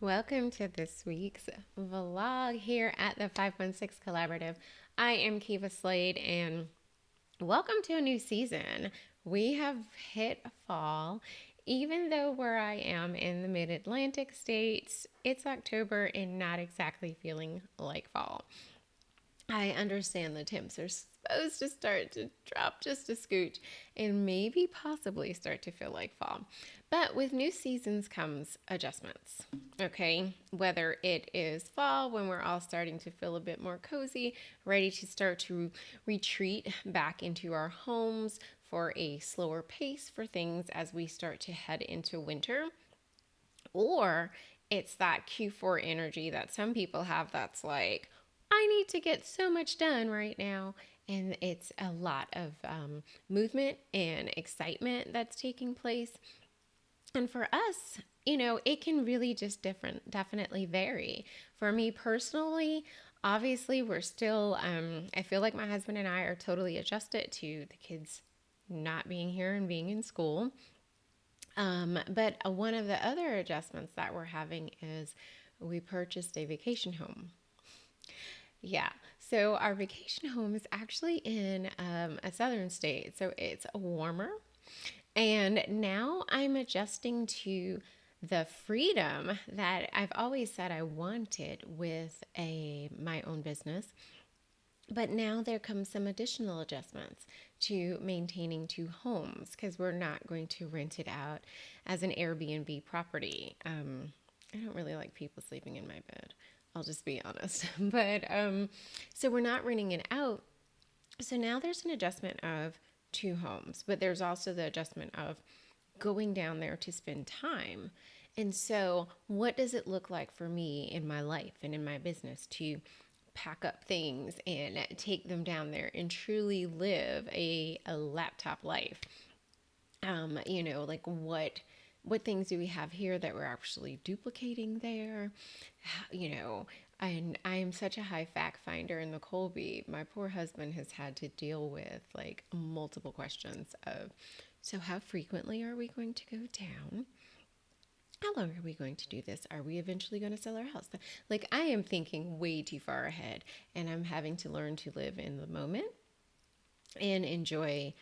Welcome to this week's vlog here at the 516 Collaborative. I am Kiva Slade and welcome to a new season. We have hit fall. Even though where I am in the mid-Atlantic states, it's October and not exactly feeling like fall. I understand the temps are supposed to start to drop just a scooch and maybe possibly start to feel like fall. But with new seasons comes adjustments, okay? Whether it is fall when we're all starting to feel a bit more cozy, ready to start to retreat back into our homes for a slower pace for things as we start to head into winter, or it's that Q4 energy that some people have that's like, I need to get so much done right now. And it's a lot of movement and excitement that's taking place. And for us, it can really just definitely vary. For me personally, obviously, we're still, I feel like my husband and I are totally adjusted to the kids not being here and being in school. But one of the other adjustments that we're having is we purchased a vacation home. Yeah. So our vacation home is actually in a southern state. So it's warmer. And now I'm adjusting to the freedom that I've always said I wanted with a my own business. But now there comes some additional adjustments to maintaining two homes because we're not going to rent it out as an Airbnb property. I don't really like people sleeping in my bed. I'll just be honest. But so we're not renting it out. So now there's an adjustment of two homes, but there's also the adjustment of going down there to spend time. And so, what does it look like for me in my life and in my business to pack up things and take them down there and truly live a laptop life? Like what things do we have here that we're actually duplicating there? And I am such a high fact finder in the Colby. My poor husband has had to deal with like multiple questions of, so how frequently are we going to go down? How long are we going to do this? Are we eventually going to sell our house? Like, I am thinking way too far ahead, and I'm having to learn to live in the moment and enjoy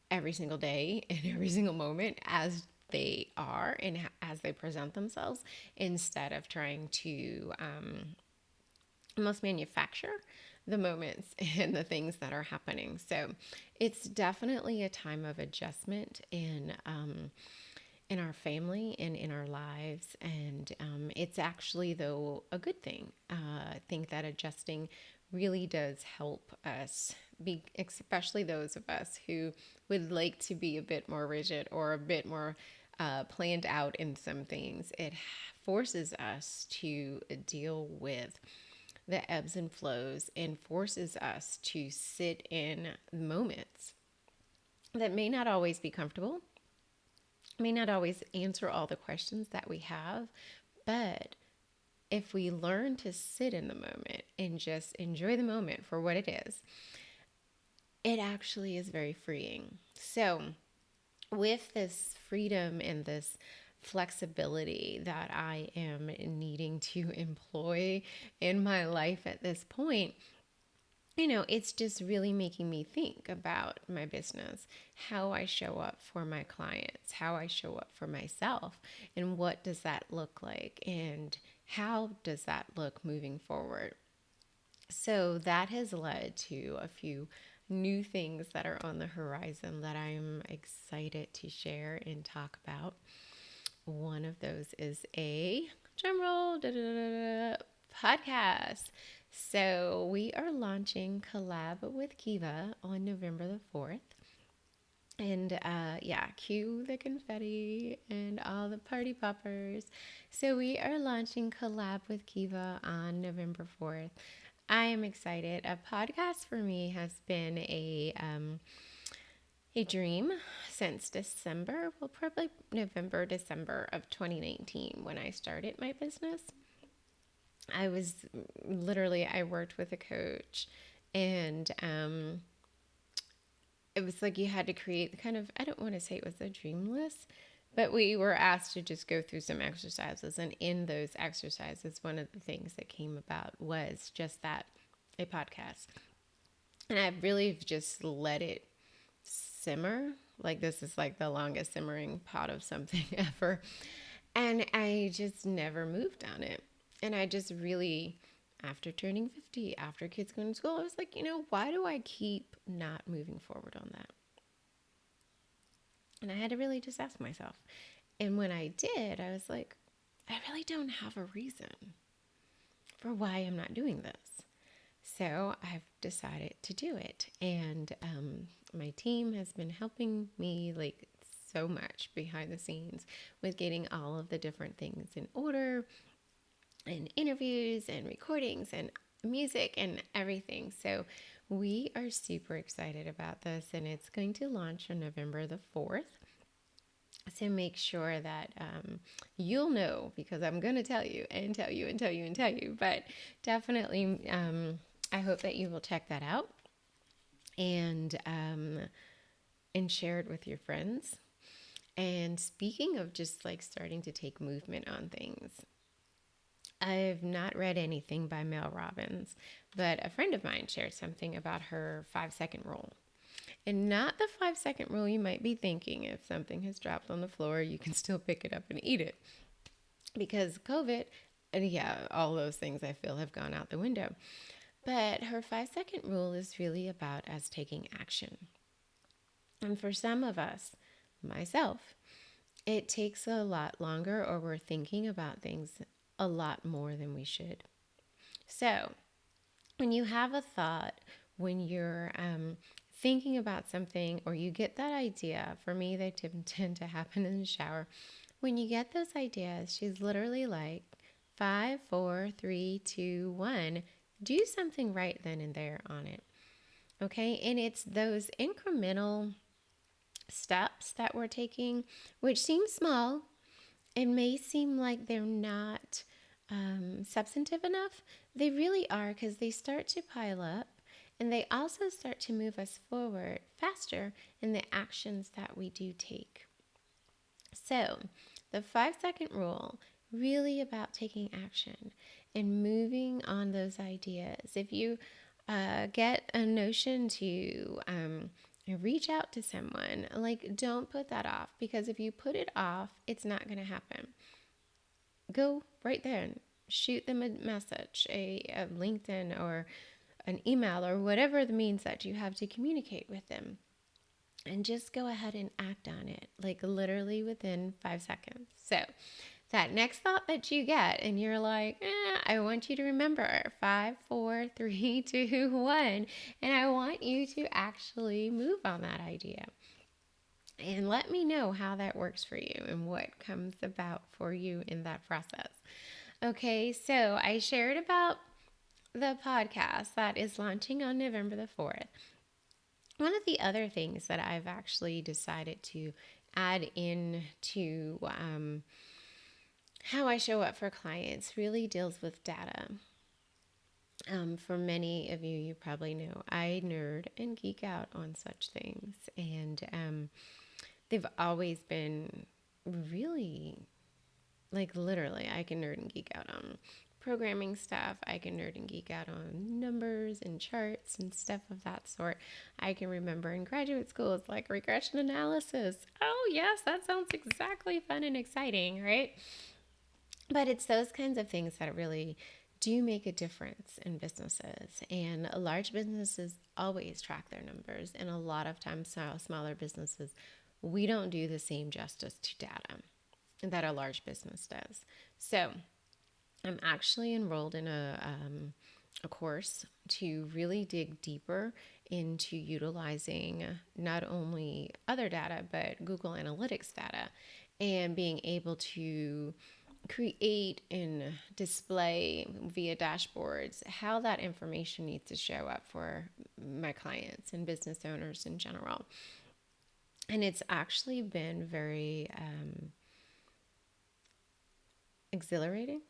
every single day and every single moment as they are and as they present themselves instead of trying to almost manufacture the moments and the things that are happening. So it's definitely a time of adjustment in our family and in our lives. And it's actually, though, a good thing. I think that adjusting really does help us, especially those of us who would like to be a bit more rigid or a bit more planned out in some things. It forces us to deal with the ebbs and flows and forces us to sit in moments that may not always be comfortable, may not always answer all the questions that we have, but if we learn to sit in the moment and just enjoy the moment for what it is, it actually is very freeing. So, with this freedom and this flexibility that I am needing to employ in my life at this point, it's just really making me think about my business, how I show up for my clients, how I show up for myself, and what does that look like, and how does that look moving forward. So that has led to a few new things that are on the horizon that I'm excited to share and talk about. One of those is a drumroll podcast. So we are launching Collab with Kiva on November the 4th. And yeah, cue the confetti and all the party poppers. So we are launching Collab with Kiva on November 4th. I am excited. A podcast for me has been a dream since December, well, probably November, December of 2019 when I started my business. I was literally, I worked with a coach, and it was like you had to create the kind of, I don't want to say it was a dream list, But we were asked to just go through some exercises. And in those exercises, one of the things that came about was just that, a podcast. And I really just let it simmer. Like this is like the longest simmering pot of something ever. And I just never moved on it. And I just really, after turning 50, after kids going to school, I was like, why do I keep not moving forward on that? And I had to really just ask myself. And when I did, I was like, I really don't have a reason for why I'm not doing this. So I've decided to do it. And my team has been helping me like so much behind the scenes with getting all of the different things in order, and interviews and recordings and music and everything. So we are super excited about this, and it's going to launch on November the 4th. So make sure that you'll know, because I'm going to tell you and tell you and tell you and tell you. But definitely, I hope that you will check that out and share it with your friends. And speaking of just like starting to take movement on things, I've not read anything by Mel Robbins, but a friend of mine shared something about her 5-second rule. And not the 5-second rule you might be thinking, if something has dropped on the floor, you can still pick it up and eat it. Because COVID, and yeah, all those things I feel have gone out the window. But her 5-second rule is really about us taking action. And for some of us, myself, it takes a lot longer, or we're thinking about things a lot more than we should. So when you have a thought, when you're thinking about something, or you get that idea, for me, they tend to happen in the shower. When you get those ideas, she's literally like, 5, 4, 3, 2, 1. Do something right then and there on it. Okay. And it's those incremental steps that we're taking, which seem small. It may seem like they're not substantive enough. They really are, because they start to pile up, and they also start to move us forward faster in the actions that we do take. So the 5-second rule, really about taking action and moving on those ideas. If you get a notion to reach out to someone, like, don't put that off, because if you put it off, it's not going to happen. Go right there and shoot them a message, a LinkedIn or an email, or whatever the means that you have to communicate with them. And just go ahead and act on it, like literally within 5 seconds. So that next thought that you get, and you're like, I want you to remember 5, 4, 3, 2, 1. And I want you to actually move on that idea. And let me know how that works for you and what comes about for you in that process. Okay, so I shared about the podcast that is launching on November the 4th. One of the other things that I've actually decided to add in to how I show up for clients really deals with data. For many of you, you probably know I nerd and geek out on such things. And they've always been really, like, literally, I can nerd and geek out on programming stuff. I can nerd and geek out on numbers and charts and stuff of that sort. I can remember in graduate school, it's like regression analysis. Oh, yes, that sounds exactly fun and exciting, right? But it's those kinds of things that really do make a difference in businesses. And large businesses always track their numbers. And a lot of times, smaller businesses, we don't do the same justice to data that a large business does. So I'm actually enrolled in a course to really dig deeper into utilizing not only other data, but Google Analytics data, and being able to create and display via dashboards how that information needs to show up for my clients and business owners in general. And it's actually been very exhilarating.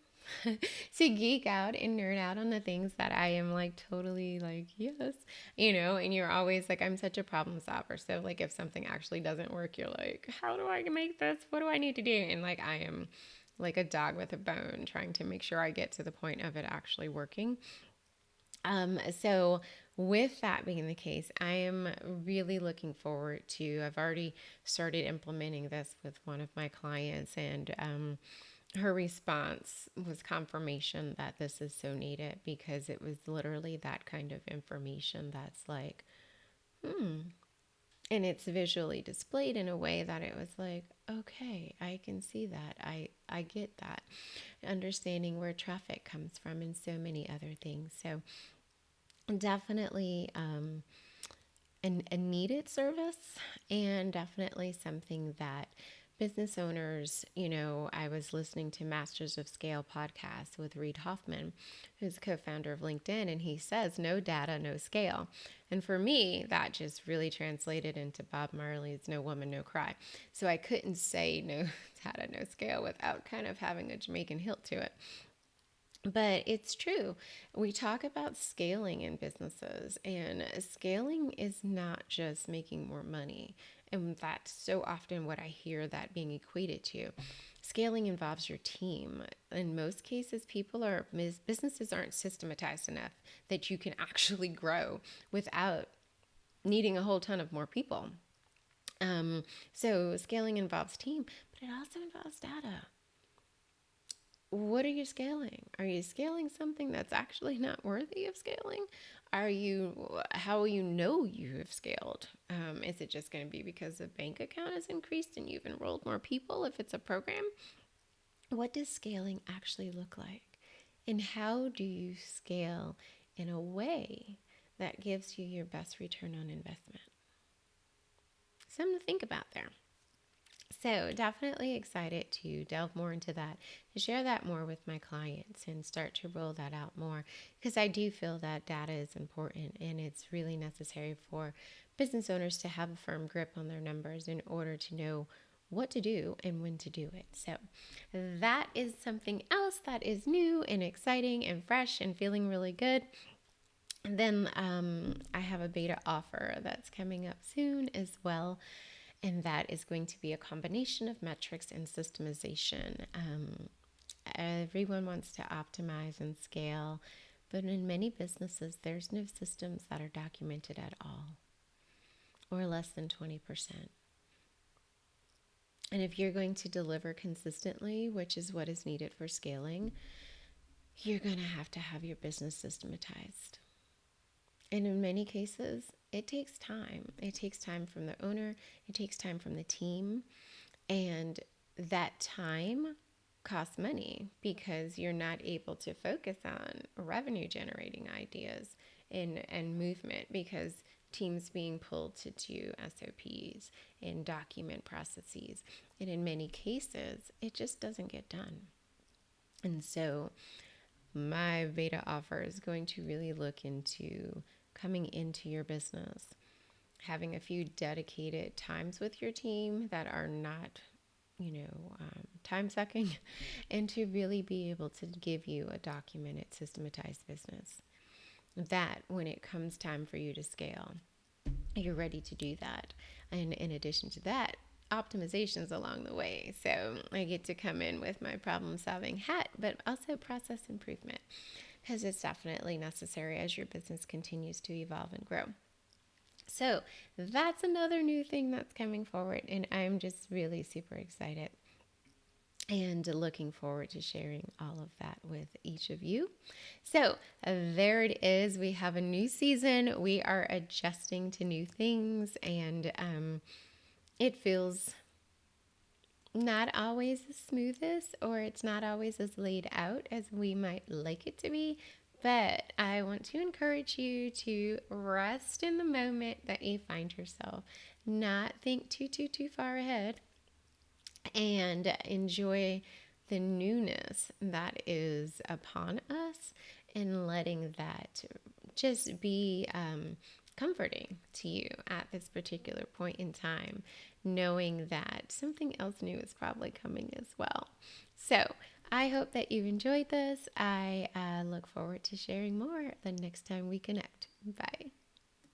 to geek out and nerd out on the things that I am like totally like, yes, and you're always like, I'm such a problem solver. So like if something actually doesn't work, you're like, how do I make this? What do I need to do? And like I am like a dog with a bone trying to make sure I get to the point of it actually working. So with that being the case, I am really looking forward to, I've already started implementing this with one of my clients, and her response was confirmation that this is so needed, because it was literally that kind of information that's like, and it's visually displayed in a way that it was like, okay, I can see that. I get that. Understanding where traffic comes from and so many other things. So definitely a needed service, and definitely something that business owners, I was listening to Masters of Scale podcast with Reid Hoffman, who's co-founder of LinkedIn, and he says, no data, no scale. And for me, that just really translated into Bob Marley's No Woman, No Cry. So I couldn't say no data, no scale without kind of having a Jamaican hilt to it. But it's true. We talk about scaling in businesses, and scaling is not just making more money. And that's so often what I hear that being equated to. Scaling involves your team. In most cases, businesses aren't systematized enough that you can actually grow without needing a whole ton of more people. So scaling involves team, but it also involves data. What are you scaling? Are you scaling something that's actually not worthy of scaling? How will you know you have scaled? Is it just going to be because the bank account has increased and you've enrolled more people if it's a program? What does scaling actually look like? And how do you scale in a way that gives you your best return on investment? Something to think about there. So, definitely excited to delve more into that, to share that more with my clients and start to roll that out more, because I do feel that data is important, and it's really necessary for business owners to have a firm grip on their numbers in order to know what to do and when to do it. So, that is something else that is new and exciting and fresh and feeling really good. And then I have a beta offer that's coming up soon as well. And that is going to be a combination of metrics and systemization. Everyone wants to optimize and scale, but in many businesses, there's no systems that are documented at all, or less than 20%. And if you're going to deliver consistently, which is what is needed for scaling, you're going to have your business systematized. And in many cases, it takes time. It takes time from the owner, it takes time from the team. And that time costs money, because you're not able to focus on revenue generating ideas and movement, because teams being pulled to do SOPs and document processes. And in many cases, it just doesn't get done. And so my beta offer is going to really look into coming into your business, having a few dedicated times with your team that are not, time sucking, and to really be able to give you a documented, systematized business. That when it comes time for you to scale, you're ready to do that. And in addition to that, optimizations along the way. So I get to come in with my problem solving hat, but also process improvement, because it's definitely necessary as your business continues to evolve and grow. So that's another new thing that's coming forward, and I'm just really super excited and looking forward to sharing all of that with each of you. So there it is. We have a new season. We are adjusting to new things, and it feels not always the smoothest, or it's not always as laid out as we might like it to be. But I want to encourage you to rest in the moment that you find yourself, not think too far ahead, and enjoy the newness that is upon us, and letting that just be comforting to you at this particular point in time, knowing that something else new is probably coming as well. So I hope that you enjoyed this. I look forward to sharing more the next time we connect. Bye.